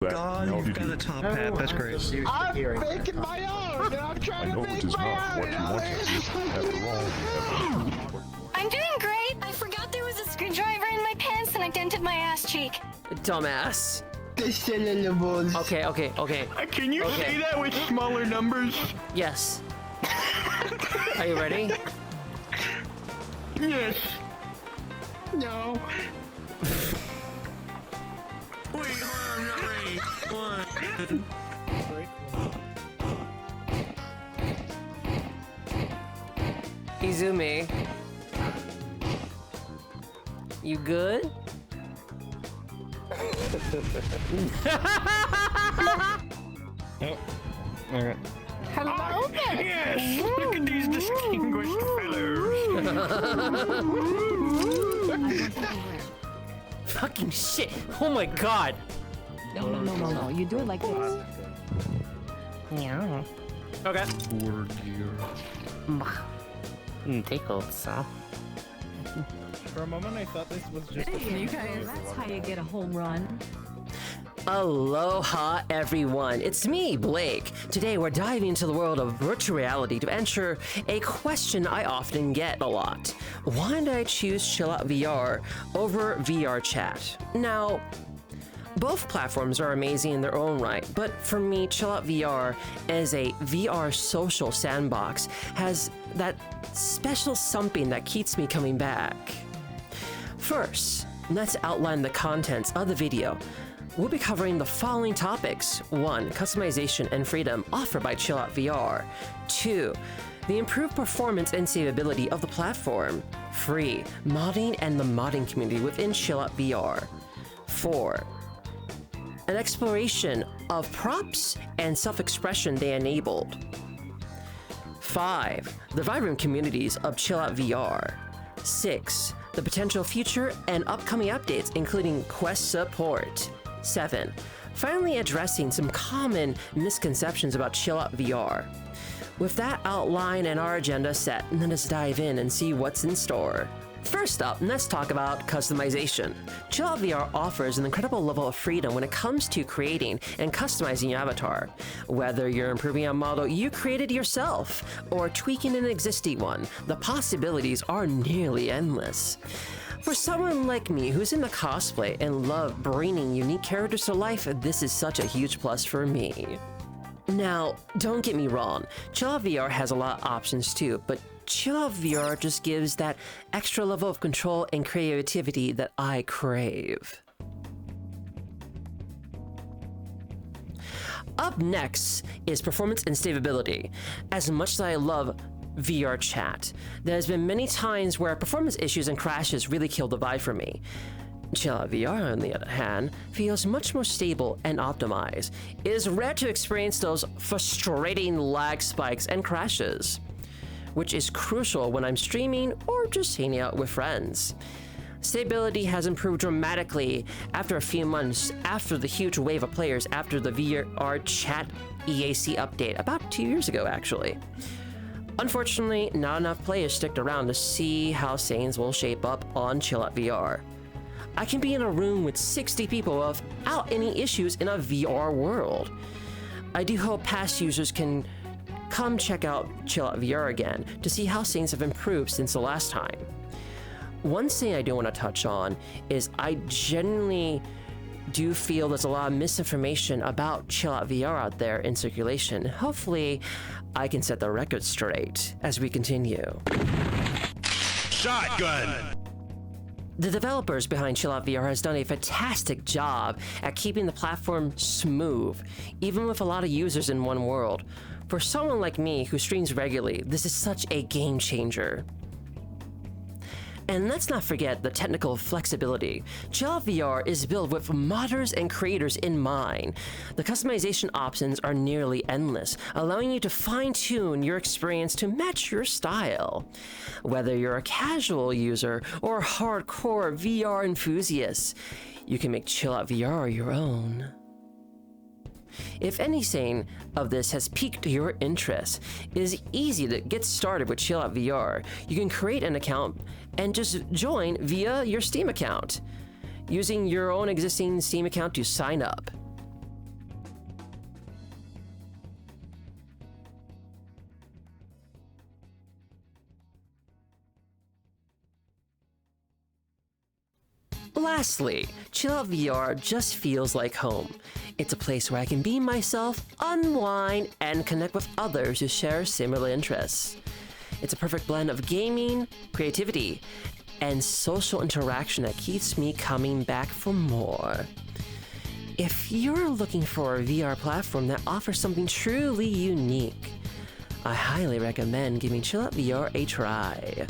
God, you've got a top hat. That's great. I'm making my own, and I'm trying to make my own. I'm doing great. I forgot there was a screwdriver in my pants and I dented my ass cheek. Dumbass. The syllables. Okay. Can you say that with smaller numbers? Yes. Are you ready? Yes. No. Wait, hold on, I'm not ready. One. Izumi. You good? Okay. Hello there. Yes, look at these distinguished fellows. Fucking shit. Oh my god. No. You do it like this. Yeah. Okay. Tickled, so. For a moment, I thought this was just. Hey, you guys, that's how you get a home run. Aloha everyone, it's me, Blake. Today we're diving into the world of virtual reality to answer a question I often get a lot. Why did I choose ChilloutVR over VRChat? Now, both platforms are amazing in their own right, but for me, ChilloutVR as a VR social sandbox has that special something that keeps me coming back. First, let's outline the contents of the video. We'll be covering the following topics. 1. Customization and freedom offered by ChilloutVR. 2. The improved performance and savability of the platform. 3. Modding and the modding community within ChilloutVR. 4. An exploration of props and self-expression they enabled. 5. The vibrant communities of ChilloutVR. 6. The potential future and upcoming updates, including Quest support. 7. Finally addressing some common misconceptions about ChilloutVR. With that outline and our agenda set, let us dive in and see what's in store. First up, let's talk about customization. ChilloutVR offers an incredible level of freedom when it comes to creating and customizing your avatar. Whether you're improving a model you created yourself or tweaking an existing one, the possibilities are nearly endless. For someone like me who's into cosplay and love bringing unique characters to life, this is such a huge plus for me. Now, don't get me wrong, ChilloutVR has a lot of options too, but ChilloutVR just gives that extra level of control and creativity that I crave. Up next is performance and stability. As much as I love VRChat, there's been many times where performance issues and crashes really killed the vibe for me. ChilloutVR, on the other hand, feels much more stable and optimized. It is rare to experience those frustrating lag spikes and crashes, which is crucial when I'm streaming or just hanging out with friends. Stability has improved dramatically after a few months after the huge wave of players after the VRChat EAC update about 2 years ago, actually. Unfortunately, not enough players sticked around to see how things will shape up on ChilloutVR. I can be in a room with 60 people without any issues in a VR world. I do hope past users can come check out ChilloutVR again to see how things have improved since the last time. One thing I do want to touch on is I genuinely do feel there's a lot of misinformation about ChilloutVR out there in circulation. Hopefully, I can set the record straight as we continue. Shotgun! The developers behind ChilloutVR has done a fantastic job at keeping the platform smooth, even with a lot of users in one world. For someone like me who streams regularly, this is such a game changer. And let's not forget the technical flexibility. ChilloutVR is built with modders and creators in mind. The customization options are nearly endless, allowing you to fine-tune your experience to match your style. Whether you're a casual user or a hardcore VR enthusiast, you can make ChilloutVR your own. If anything of this has piqued your interest, it is easy to get started with ChilloutVR. You can create an account and just join via your Steam account, using your own existing Steam account to sign up. Lastly, ChilloutVR just feels like home. It's a place where I can be myself, unwind, and connect with others who share similar interests. It's a perfect blend of gaming, creativity, and social interaction that keeps me coming back for more. If you're looking for a VR platform that offers something truly unique, I highly recommend giving ChilloutVR a try.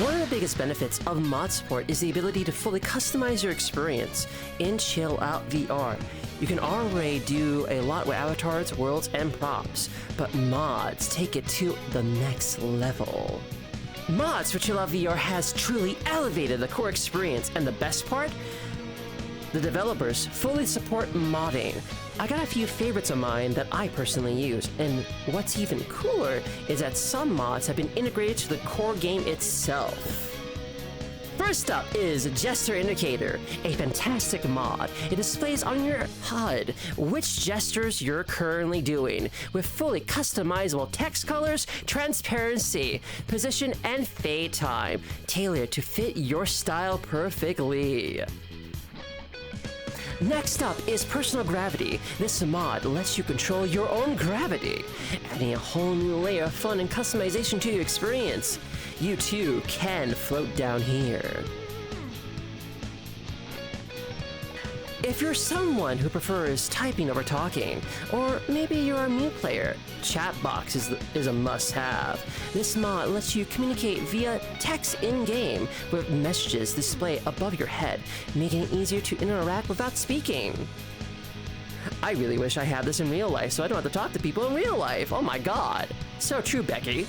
One of the biggest benefits of mod support is the ability to fully customize your experience in ChilloutVR. You can already do a lot with avatars, worlds, and props, but mods take it to the next level. Mods for ChilloutVR has truly elevated the core experience, and the best part? The developers fully support modding. I got a few favorites of mine that I personally use, and what's even cooler is that some mods have been integrated to the core game itself. First up is Gesture Indicator, a fantastic mod. It displays on your HUD which gestures you're currently doing, with fully customizable text colors, transparency, position, and fade time, tailored to fit your style perfectly. Next up is Personal Gravity. This mod lets you control your own gravity, adding a whole new layer of fun and customization to your experience. You too can float down here. If you're someone who prefers typing over talking, or maybe you're a mute player, Chatbox is a must-have. This mod lets you communicate via text in-game with messages displayed above your head, making it easier to interact without speaking. I really wish I had this in real life so I don't have to talk to people in real life. Oh my god. So true, Becky.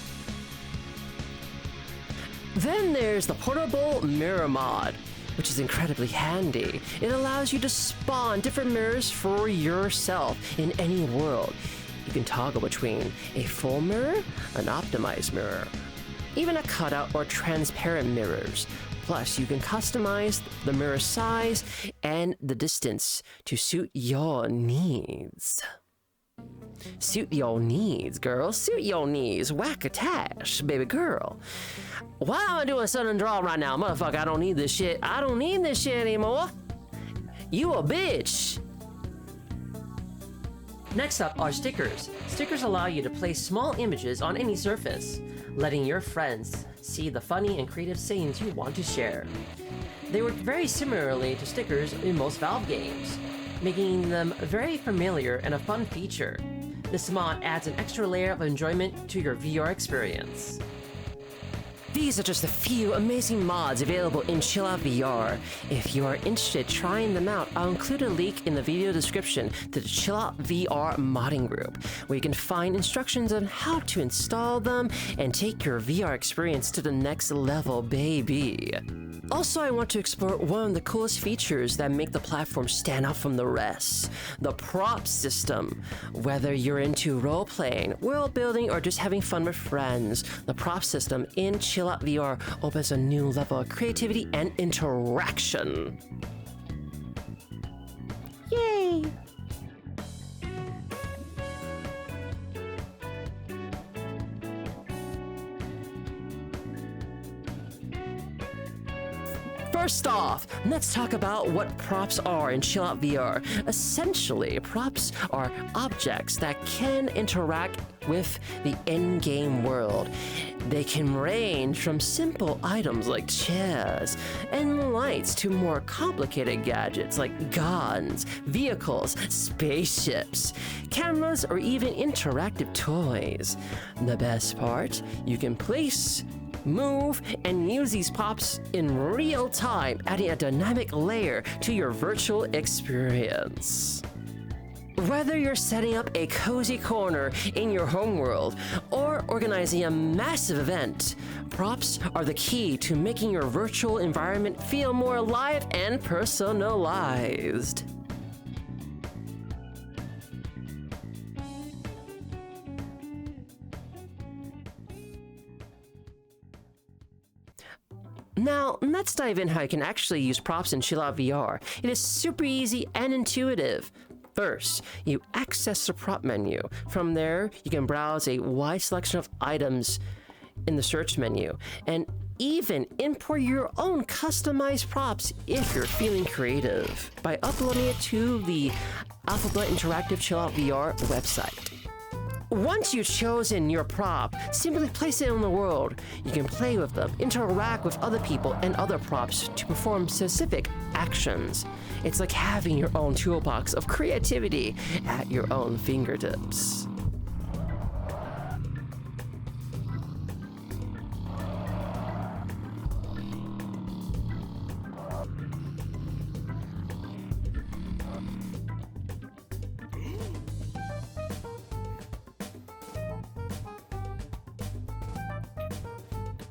Then there's the Portable Mirror mod, which is incredibly handy. It allows you to spawn different mirrors for yourself in any world. You can toggle between a full mirror, an optimized mirror, even a cutout or transparent mirrors. Plus, you can customize the mirror size and the distance to suit your needs. Suit your needs, girl. Suit your needs. Whack-a-tash, baby girl. Why am I doing Southern drawl right now? Motherfucker, I don't need this shit. I don't need this shit anymore. You a bitch. Next up are stickers. Stickers allow you to place small images on any surface, letting your friends see the funny and creative scenes you want to share. They work very similarly to stickers in most Valve games, making them very familiar and a fun feature. This mod adds an extra layer of enjoyment to your VR experience. These are just a few amazing mods available in ChilloutVR. If you are interested in trying them out, I'll include a link in the video description to the ChilloutVR modding group, where you can find instructions on how to install them and take your VR experience to the next level, baby. Also, I want to explore one of the coolest features that make the platform stand out from the rest: the prop system. Whether you're into role-playing, world-building, or just having fun with friends, the prop system in ChilloutVR opens a new level of creativity and interaction. Yay! First off, let's talk about what props are in ChilloutVR. Essentially, props are objects that can interact with the in-game world. They can range from simple items like chairs and lights to more complicated gadgets like guns, vehicles, spaceships, cameras, or even interactive toys. The best part, you can place, move, and use these props in real time, adding a dynamic layer to your virtual experience. Whether you're setting up a cozy corner in your homeworld or organizing a massive event, props are the key to making your virtual environment feel more alive and personalized. Now, let's dive in how you can actually use props in ChilloutVR. It is super easy and intuitive. First, you access the prop menu. From there, you can browse a wide selection of items in the search menu, and even import your own customized props if you're feeling creative by uploading it to the Alphabet Interactive ChilloutVR website. Once you've chosen your prop, simply place it in the world. You can play with them, interact with other people and other props to perform specific actions. It's like having your own toolbox of creativity at your own fingertips.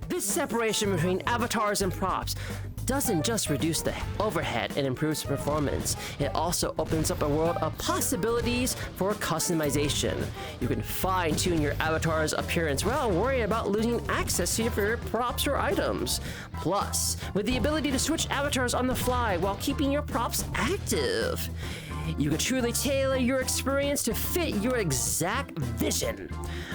This separation between avatars and props doesn't just reduce the overhead and improves performance, it also opens up a world of possibilities for customization. You can fine-tune your avatar's appearance without worrying about losing access to your favorite props or items. Plus, with the ability to switch avatars on the fly while keeping your props active, you can truly tailor your experience to fit your exact vision.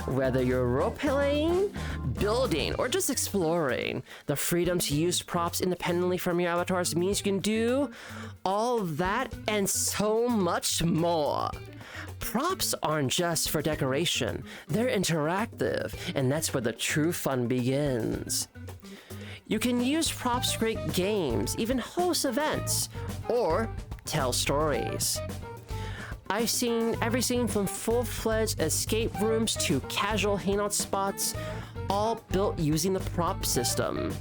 Whether you're role-playing, building, or just exploring, the freedom to use props independently from your avatars means you can do all that and so much more. Props aren't just for decoration, they're interactive, and that's where the true fun begins. You can use props to create games, even host events, or tell stories. I've seen everything from full-fledged escape rooms to casual hangout spots, all built using the prop system.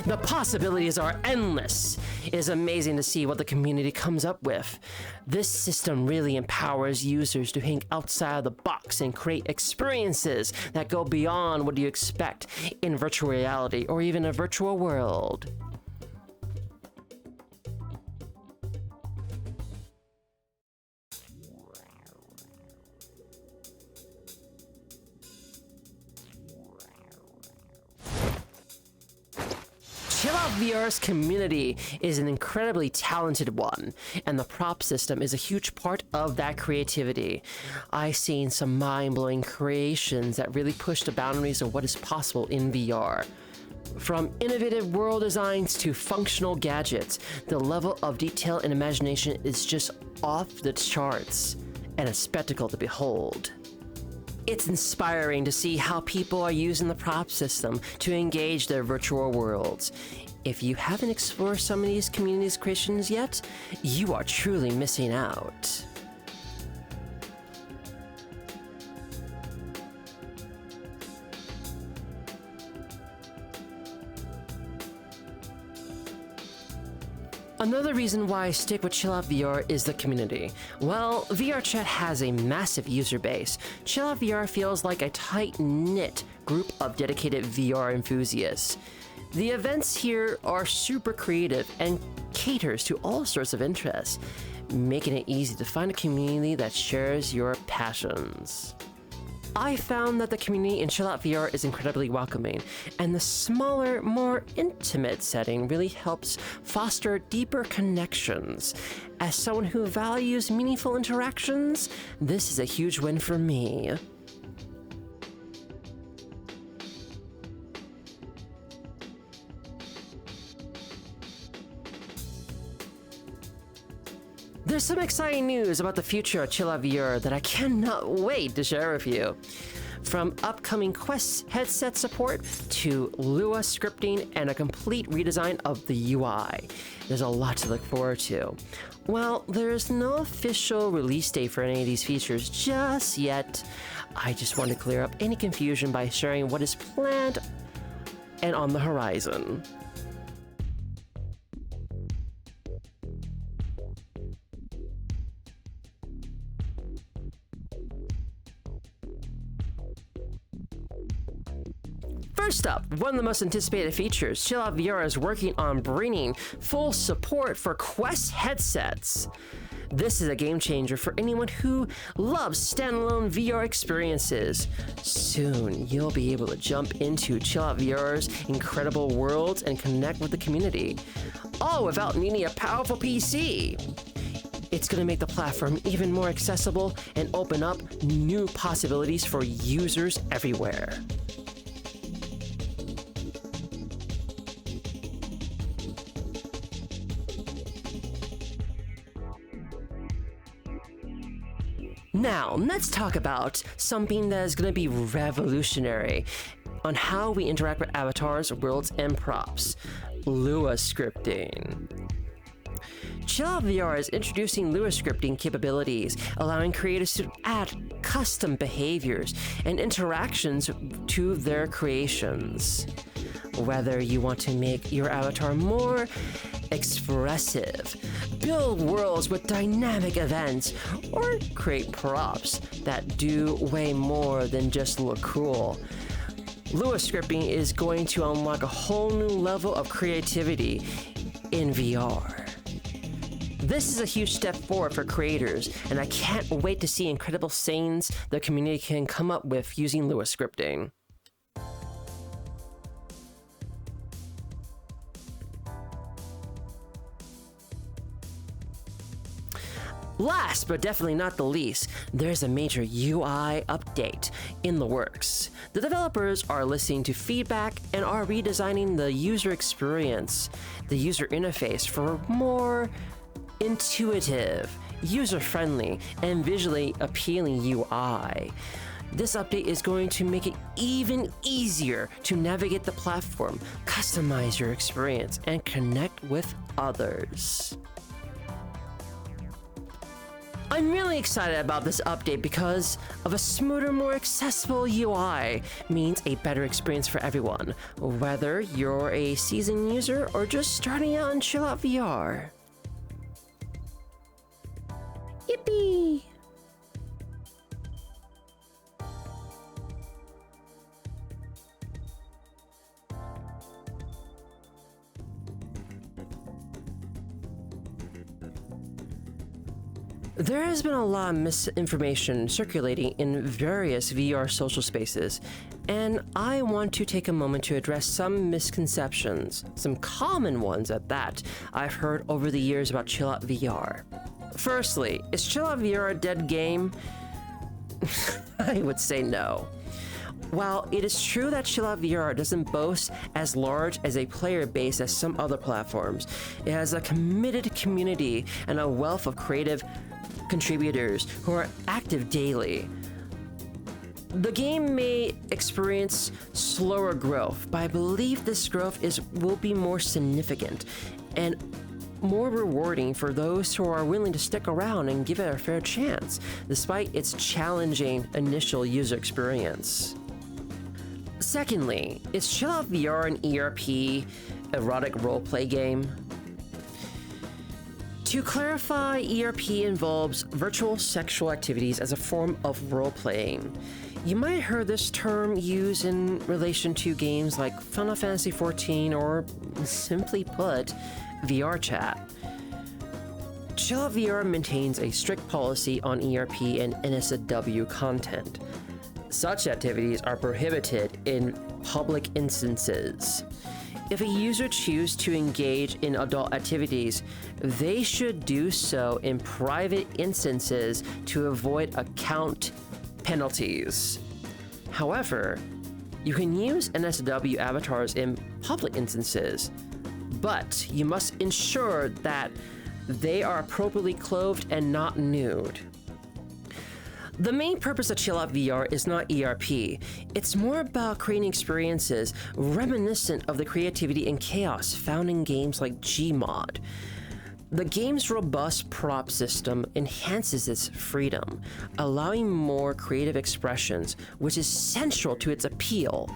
The possibilities are endless. It is amazing to see what the community comes up with. This system really empowers users to think outside of the box and create experiences that go beyond what you expect in virtual reality or even a virtual world. ChilloutVR's community is an incredibly talented one, and the prop system is a huge part of that creativity. I've seen some mind-blowing creations that really push the boundaries of what is possible in VR. From innovative world designs to functional gadgets, the level of detail and imagination is just off the charts, and a spectacle to behold. It's inspiring to see how people are using the prop system to engage their virtual worlds. If you haven't explored some of these communities' creations yet, you are truly missing out. Another reason why I stick with ChilloutVR is the community. While VRChat has a massive user base, ChilloutVR feels like a tight-knit group of dedicated VR enthusiasts. The events here are super creative and caters to all sorts of interests, making it easy to find a community that shares your passions. I found that the community in ChilloutVR is incredibly welcoming, and the smaller, more intimate setting really helps foster deeper connections. As someone who values meaningful interactions, this is a huge win for me. There's some exciting news about the future of ChilloutVR that I cannot wait to share with you. From upcoming Quest headset support to Lua scripting and a complete redesign of the UI. There's a lot to look forward to. While there's no official release date for any of these features just yet, I just want to clear up any confusion by sharing what is planned and on the horizon. First up, one of the most anticipated features, ChilloutVR is working on bringing full support for Quest headsets. This is a game changer for anyone who loves standalone VR experiences. Soon, you'll be able to jump into ChilloutVR's incredible worlds and connect with the community, all without needing a powerful PC. It's going to make the platform even more accessible and open up new possibilities for users everywhere. Now, let's talk about something that is going to be revolutionary on how we interact with avatars, worlds, and props. Lua scripting. ChilloutVR is introducing Lua scripting capabilities, allowing creators to add custom behaviors and interactions to their creations. Whether you want to make your avatar more expressive, build worlds with dynamic events, or create props that do way more than just look cool, Lua scripting is going to unlock a whole new level of creativity in VR. This is a huge step forward for creators, and I can't wait to see incredible scenes the community can come up with using Lua scripting. Last but definitely not the least, there's a major UI update in the works. The developers are listening to feedback and are redesigning the user experience, the user interface, for more intuitive, user-friendly, and visually appealing UI. This update is going to make it even easier to navigate the platform, customize your experience, and connect with others. I'm really excited about this update because of a smoother, more accessible UI means a better experience for everyone, whether you're a seasoned user or just starting out in ChilloutVR. Yippee! There has been a lot of misinformation circulating in various VR social spaces, and I want to take a moment to address some misconceptions, some common ones at that, I've heard over the years about ChilloutVR. Firstly, is ChilloutVR a dead game? I would say no. While it is true that ChilloutVR doesn't boast as large as a player base as some other platforms, it has a committed community and a wealth of creative contributors who are active daily. The game may experience slower growth, but I believe this growth will be more significant and more rewarding for those who are willing to stick around and give it a fair chance, despite its challenging initial user experience. Secondly, is ChilloutVR an ERP, erotic roleplay game? To clarify, ERP involves virtual sexual activities as a form of role-playing. You might have heard this term used in relation to games like Final Fantasy XIV or, simply put, VRChat. ChilloutVR maintains a strict policy on ERP and NSW content. Such activities are prohibited in public instances. If a user chooses to engage in adult activities, they should do so in private instances to avoid account penalties. However, you can use NSW avatars in public instances, but you must ensure that they are appropriately clothed and not nude. The main purpose of ChilloutVR is not ERP. It's more about creating experiences reminiscent of the creativity and chaos found in games like Gmod. The game's robust prop system enhances its freedom, allowing more creative expressions, which is central to its appeal.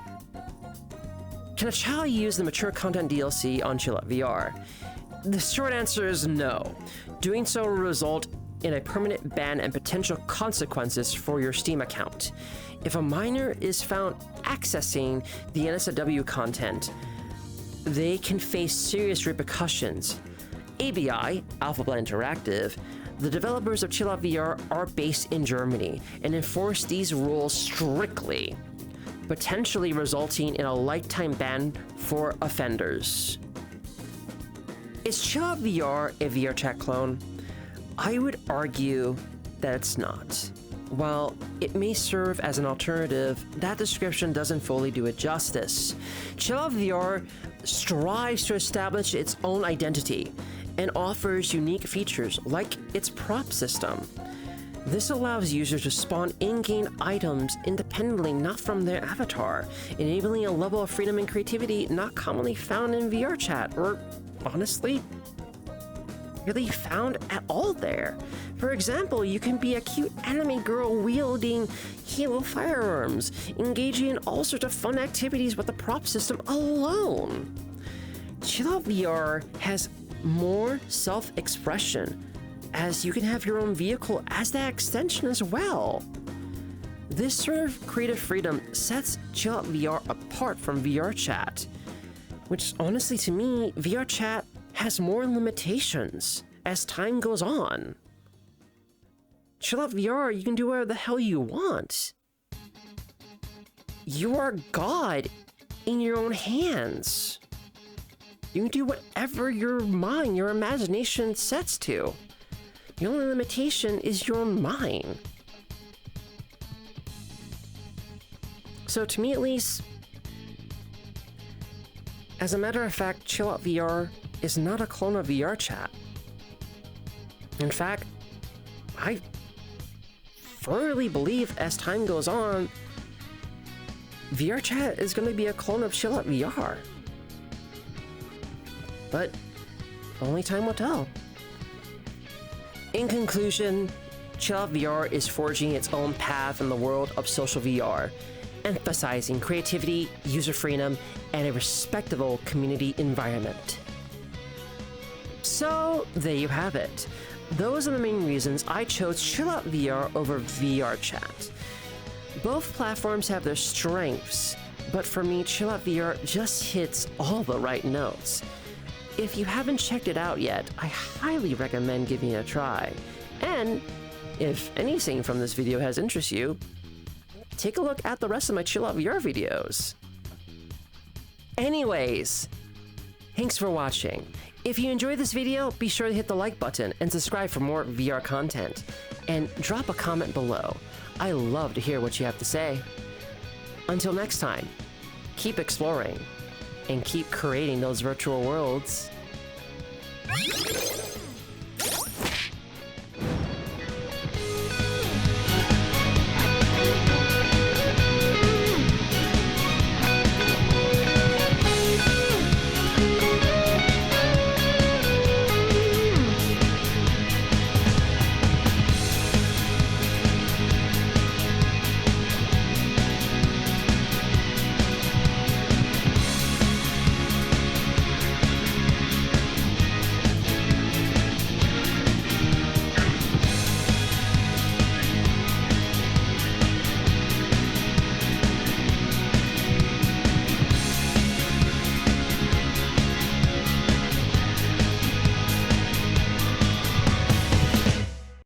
Can a child use the mature content DLC on ChilloutVR? The short answer is no. Doing so will result in a permanent ban and potential consequences for your Steam account. If a minor is found accessing the NSW content, they can face serious repercussions. ABI, Alphabet Interactive, the developers of ChilloutVR, are based in Germany and enforce these rules strictly, potentially resulting in a lifetime ban for offenders. Is ChilloutVR a VRChat clone? I would argue that it's not. While it may serve as an alternative, that description doesn't fully do it justice. ChilloutVR strives to establish its own identity and offers unique features like its prop system. This allows users to spawn in-game items independently, not from their avatar, enabling a level of freedom and creativity not commonly found in VRChat, or honestly, really found at all there. For example, you can be a cute anime girl wielding Halo firearms, engaging in all sorts of fun activities with the prop system alone. ChilloutVR has more self-expression, as you can have your own vehicle as that extension as well. This sort of creative freedom sets ChilloutVR apart from VRChat, which honestly to me, VRChat has more limitations as time goes on. ChilloutVR, you can do whatever the hell you want. You are God in your own hands. You can do whatever your mind, your imagination sets to. The only limitation is your mind. So to me at least, as a matter of fact, ChilloutVR is not a clone of VRChat. In fact, I firmly believe as time goes on, VRChat is going to be a clone of ChilloutVR. But only time will tell. In conclusion, ChilloutVR is forging its own path in the world of social VR, emphasizing creativity, user freedom, and a respectable community environment. So, there you have it. Those are the main reasons I chose ChilloutVR over VRChat. Both platforms have their strengths, but for me, ChilloutVR just hits all the right notes. If you haven't checked it out yet, I highly recommend giving it a try. And if anything from this video has interested you, take a look at the rest of my ChilloutVR videos. Anyways, thanks for watching. If you enjoyed this video, be sure to hit the like button and subscribe for more VR content. And drop a comment below. I love to hear what you have to say. Until next time, keep exploring and keep creating those virtual worlds.